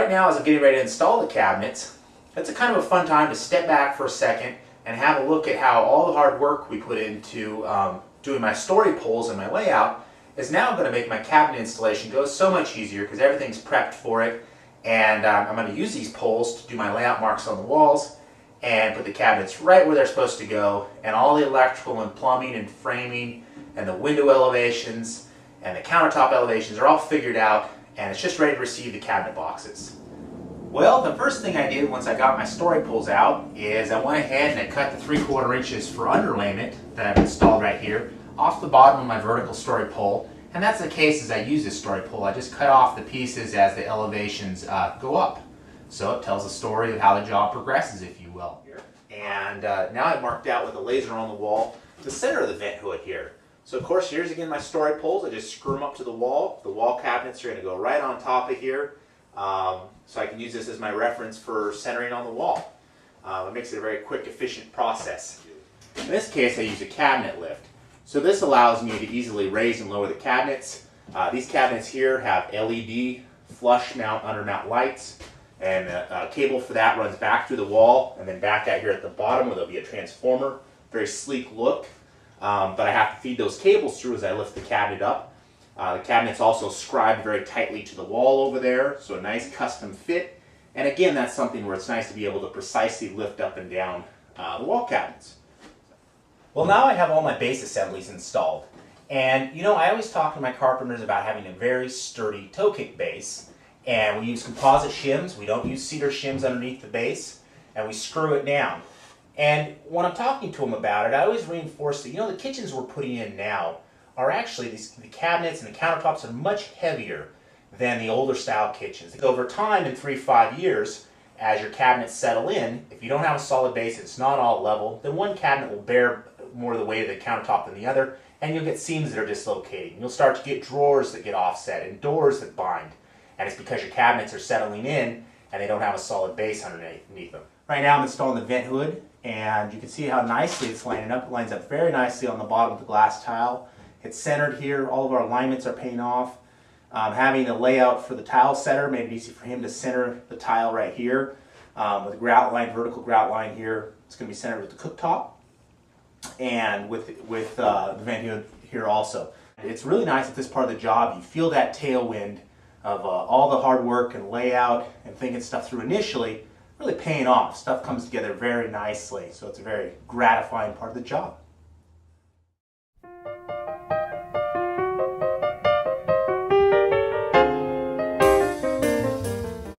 right now, as I'm getting ready to install the cabinets, it's a kind of a fun time to step back for a second and have a look at how all the hard work we put into doing my story poles and my layout is now going to make my cabinet installation go so much easier because everything's prepped for it. And I'm going to use these poles to do my layout marks on the walls and put the cabinets right where they're supposed to go, and all the electrical and plumbing and framing and the window elevations and the countertop elevations are all figured out, and it's just ready to receive the cabinet boxes. Well, the first thing I did once I got my story poles out is I went ahead and I cut the 3/4 inches for underlayment that I've installed right here off the bottom of my vertical story pole. And that's the case as I use this story pole. I just cut off the pieces as the elevations go up. So it tells a story of how the job progresses, if you will. And now I've marked out with a laser on the wall the center of the vent hood here. So of course, here's again my story poles. I just screw them up to the wall. The wall cabinets are going to go right on top of here. So I can use this as my reference for centering on the wall. It makes it a very quick, efficient process. In this case, I use a cabinet lift. So this allows me to easily raise and lower the cabinets. These cabinets here have LED flush mount, under mount lights, and a cable for that runs back through the wall and then back out here at the bottom where there'll be a transformer. Very sleek look, but I have to feed those cables through as I lift the cabinet up. The cabinet's also scribed very tightly to the wall over there, so a nice custom fit. And again, that's something where it's nice to be able to precisely lift up and down the wall cabinets. Well, now I have all my base assemblies installed. And you know, I always talk to my carpenters about having a very sturdy toe kick base. And we use composite shims. We don't use cedar shims underneath the base. And we screw it down. And when I'm talking to them about it, I always reinforce that, you know, the kitchens we're putting in now are actually, the cabinets and the countertops are much heavier than the older style kitchens. Over time, in 3-5 years, as your cabinets settle in, if you don't have a solid base, it's not all level, then one cabinet will bear more of the weight of the countertop than the other, and you'll get seams that are dislocating. You'll start to get drawers that get offset and doors that bind. And it's because your cabinets are settling in and they don't have a solid base underneath them. Right now I'm installing the vent hood, and you can see how nicely it's lining up. It lines up very nicely on the bottom of the glass tile. It's centered here. All of our alignments are paying off. Having a layout for the tile setter made it easy for him to center the tile right here. With a grout line, vertical grout line here. It's going to be centered with the cooktop and with the vent hood here also. It's really nice at this part of the job. You feel that tailwind of all the hard work and layout and thinking stuff through initially really paying off. Stuff comes together very nicely, so it's a very gratifying part of the job.